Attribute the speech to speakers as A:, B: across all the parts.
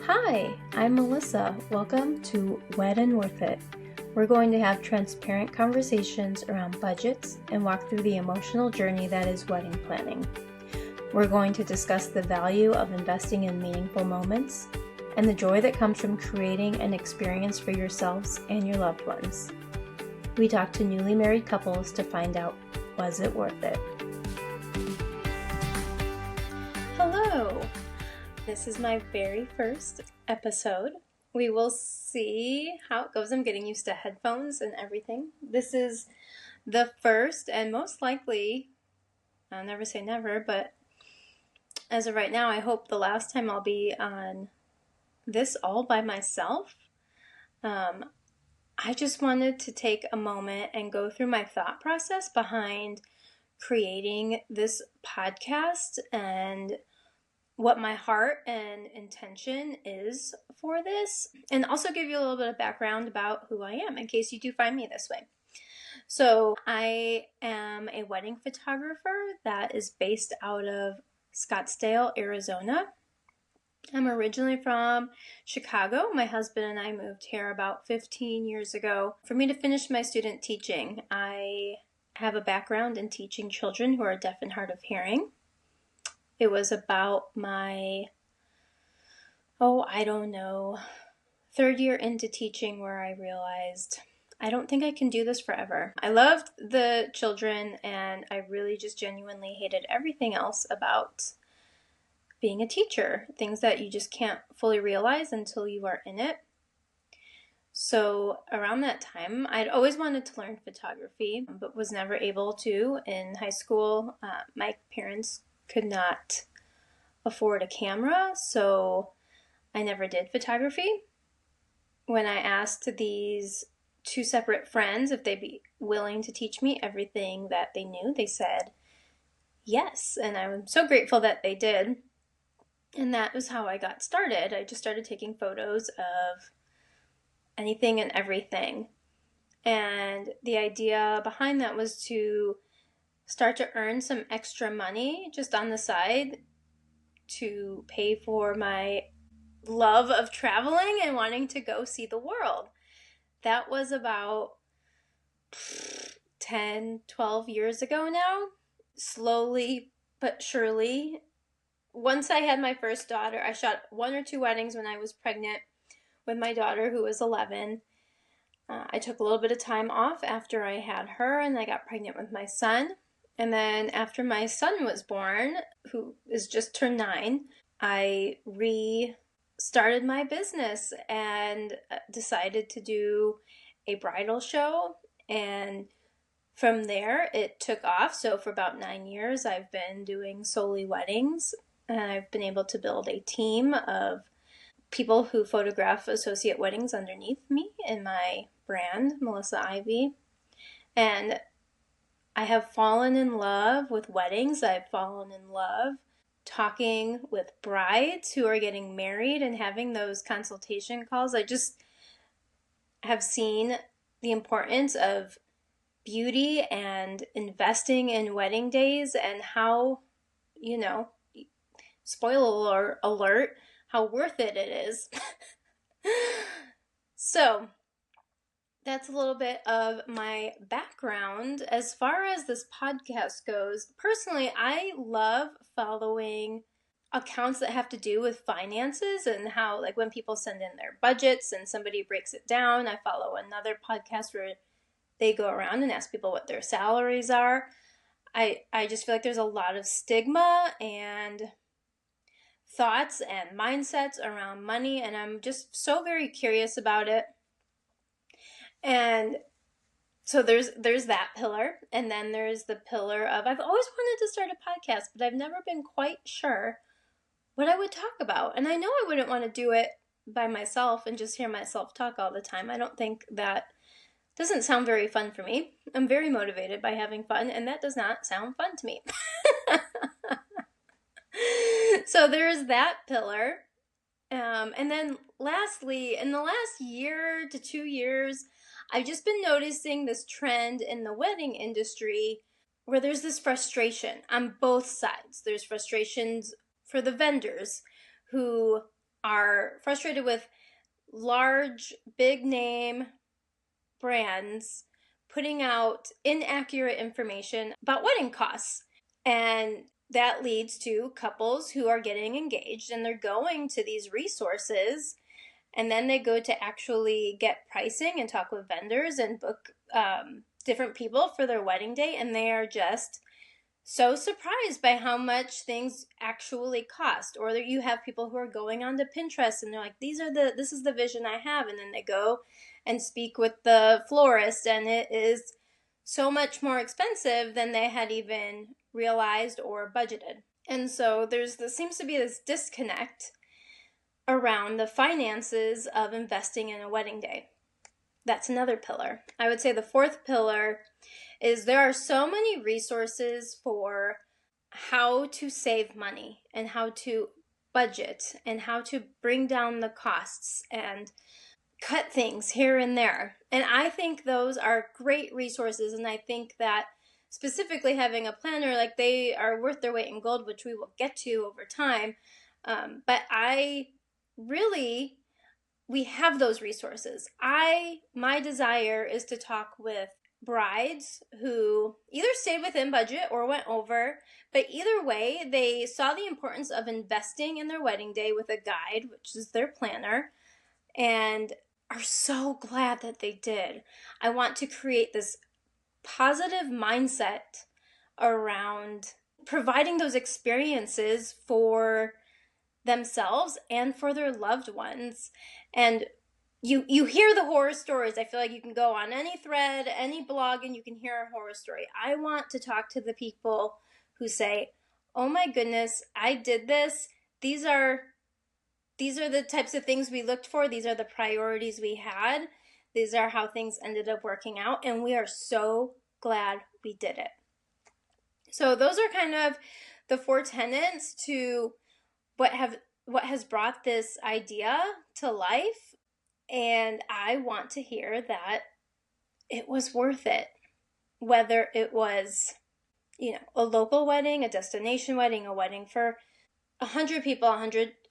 A: Hi, I'm Melissa. Welcome to Wed and Worth It. We're going to have transparent conversations around budgets and walk through the emotional journey that is wedding planning. We're going to discuss the value of investing in meaningful moments and the joy that comes from creating an experience for yourselves and your loved ones. We talk to newly married couples to find out, was it worth it? Hello! This is my very first episode. We will see how it goes. I'm getting used to headphones and everything. This is the first and most likely, I'll never say never, but as of right now, I hope the last time I'll be on this all by myself. I just wanted to take a moment and go through my thought process behind creating this podcast and what my heart and intention is for this, and also give you a little bit of background about who I am in case you do find me this way. So I am a wedding photographer that is based out of Scottsdale, Arizona. I'm originally from Chicago. My husband and I moved here about 15 years ago for me to finish my student teaching. I have a background in teaching children who are deaf and hard of hearing. It was about my, third year into teaching where I realized I don't think I can do this forever. I loved the children and I really just genuinely hated everything else about being a teacher, things that you just can't fully realize until you are in it. So around that time, I'd always wanted to learn photography, but was never able to. In high school, my parents could not afford a camera, so I never did photography. When I asked these two separate friends if they'd be willing to teach me everything that they knew, they said yes, and I'm so grateful that they did. And that was how I got started. I just started taking photos of anything and everything. And the idea behind that was to start to earn some extra money just on the side to pay for my love of traveling and wanting to go see the world. That was about 10, 12 years ago now. Slowly but surely, once I had my first daughter, I shot one or two weddings when I was pregnant with my daughter, who was 11. I took a little bit of time off after I had her, and I got pregnant with my son. And then after my son was born, who is just turned 9, I restarted my business and decided to do a bridal show. And from there, it took off. So for about 9 years, I've been doing solely weddings. And I've been able to build a team of people who photograph associate weddings underneath me in my brand, Melissa Ivy. And I have fallen in love with weddings. I've fallen in love talking with brides who are getting married and having those consultation calls. I just have seen the importance of beauty and investing in wedding days and how, spoiler alert, how worth it is. So that's a little bit of my background. As far as this podcast goes, personally, I love following accounts that have to do with finances and how, like, when people send in their budgets and somebody breaks it down. I follow another podcast where they go around and ask people what their salaries are. I just feel like there's a lot of stigma and thoughts and mindsets around money, and I'm just so very curious about it. And so there's that pillar, and then there's the pillar of I've always wanted to start a podcast, but I've never been quite sure what I would talk about. And I know I wouldn't want to do it by myself and just hear myself talk all the time. I don't think that doesn't sound very fun for me. I'm very motivated by having fun, and that does not sound fun to me. So there's that pillar. And then lastly, in the last year to 2 years, I've just been noticing this trend in the wedding industry where there's this frustration on both sides. There's frustrations for the vendors who are frustrated with large, big name brands putting out inaccurate information about wedding costs. And that leads to couples who are getting engaged and they're going to these resources, and then they go to actually get pricing and talk with vendors and book different people for their wedding day, and they are just so surprised by how much things actually cost. Or that you have people who are going onto Pinterest and they're like, this is the vision I have, and then they go and speak with the florist, and it is so much more expensive than they had even realized or budgeted. And so there seems to be this disconnect around the finances of investing in a wedding day. That's another pillar. I would say the fourth pillar is there are so many resources for how to save money and how to budget and how to bring down the costs and cut things here and there. And I think those are great resources, and I think that specifically having a planner, like, they are worth their weight in gold, which we will get to over time. But we have those resources. My desire is to talk with brides who either stayed within budget or went over, but either way, they saw the importance of investing in their wedding day with a guide, which is their planner, and are so glad that they did. I want to create this positive mindset around providing those experiences for themselves and for their loved ones. And you hear the horror stories. I feel like you can go on any thread, any blog, and you can hear a horror story. I want to talk to the people who say, oh my goodness, I did this. These are the types of things we looked for. These are the priorities we had. These are how things ended up working out, and we are so glad we did it. So those are kind of the four tenets to what has brought this idea to life, and I want to hear that it was worth it. Whether it was, a local wedding, a destination wedding, a wedding for 100 people,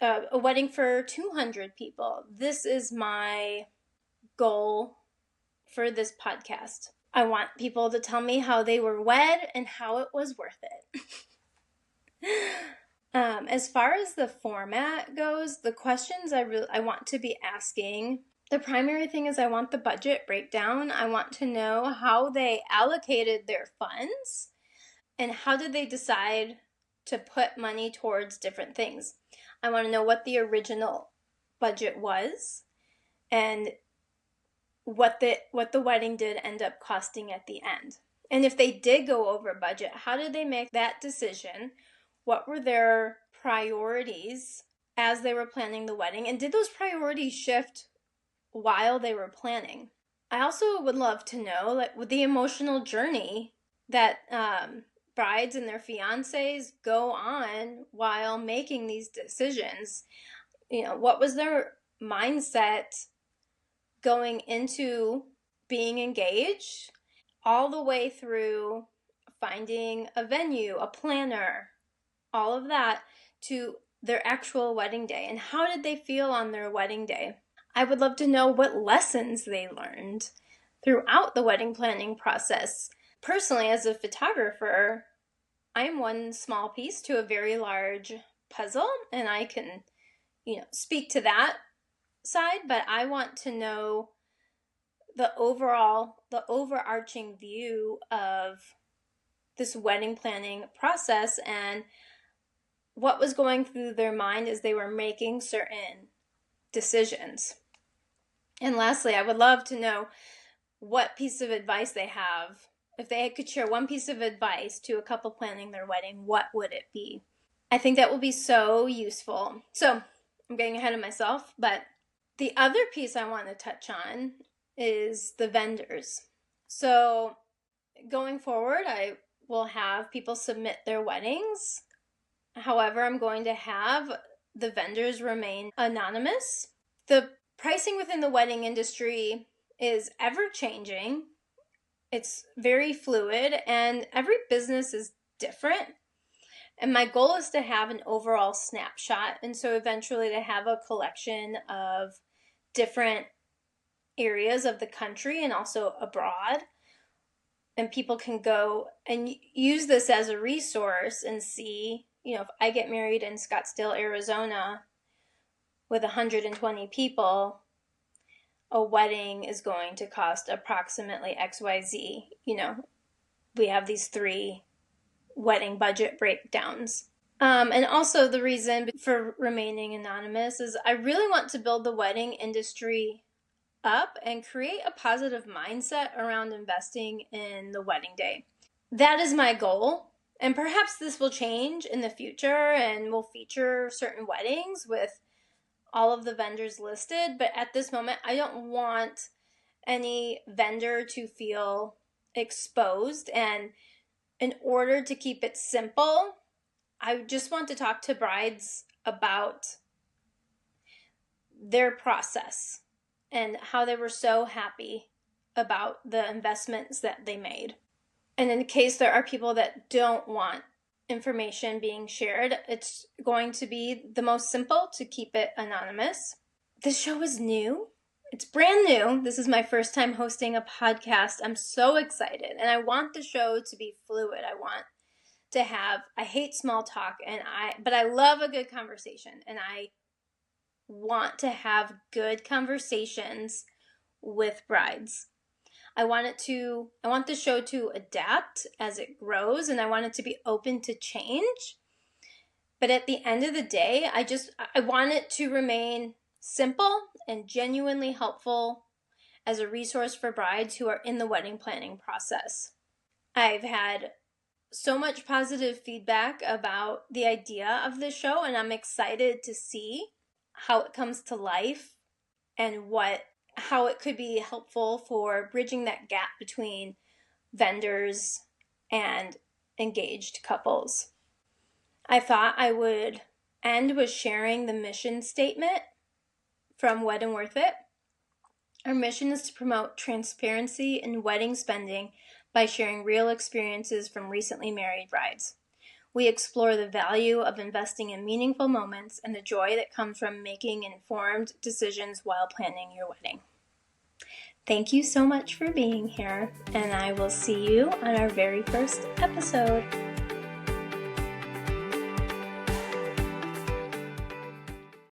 A: a wedding for 200 people. This is my goal for this podcast. I want people to tell me how they were wed and how it was worth it. As far as the format goes, the questions I want to be asking, the primary thing is I want the budget breakdown. I want to know how they allocated their funds and how did they decide to put money towards different things. I want to know what the original budget was and what the wedding did end up costing at the end. And if they did go over budget, how did they make that decision? What were their priorities as they were planning the wedding? And did those priorities shift while they were planning? I also would love to know, like, with the emotional journey that brides and their fiancés go on while making these decisions. What was their mindset going into being engaged, all the way through finding a venue, a planner, all of that, to their actual wedding day? And how did they feel on their wedding day? I would love to know what lessons they learned throughout the wedding planning process. Personally, as a photographer, I'm one small piece to a very large puzzle, and I can, speak to that side, but I want to know the overarching view of this wedding planning process and what was going through their mind as they were making certain decisions. And lastly, I would love to know what piece of advice they have. If they could share one piece of advice to a couple planning their wedding, what would it be? I think that will be so useful. So I'm getting ahead of myself, but the other piece I want to touch on is the vendors. So going forward, I will have people submit their weddings. However, I'm going to have the vendors remain anonymous. The pricing within the wedding industry is ever changing. It's very fluid, and every business is different. And my goal is to have an overall snapshot, and so eventually to have a collection of different areas of the country and also abroad. And people can go and use this as a resource and see, if I get married in Scottsdale, Arizona with 120 people, a wedding is going to cost approximately XYZ. We have these 3 wedding budget breakdowns. And also the reason for remaining anonymous is I really want to build the wedding industry up and create a positive mindset around investing in the wedding day. That is my goal. And perhaps this will change in the future and we'll feature certain weddings with all of the vendors listed. But at this moment, I don't want any vendor to feel exposed. And in order to keep it simple, I just want to talk to brides about their process and how they were so happy about the investments that they made. And in case there are people that don't want information being shared, it's going to be the most simple to keep it anonymous. This show is new. It's brand new. This is my first time hosting a podcast. I'm so excited. And I want the show to be fluid. I hate small talk, but I love a good conversation, and I want to have good conversations with brides. I want the show to adapt as it grows, and I want it to be open to change. But at the end of the day, I want it to remain simple and genuinely helpful as a resource for brides who are in the wedding planning process. I've had so much positive feedback about the idea of this show, and I'm excited to see how it comes to life and how it could be helpful for bridging that gap between vendors and engaged couples. I thought I would end with sharing the mission statement from Wed and Worth It. Our mission is to promote transparency in wedding spending by sharing real experiences from recently married brides. We explore the value of investing in meaningful moments and the joy that comes from making informed decisions while planning your wedding. Thank you so much for being here, and I will see you on our very first episode.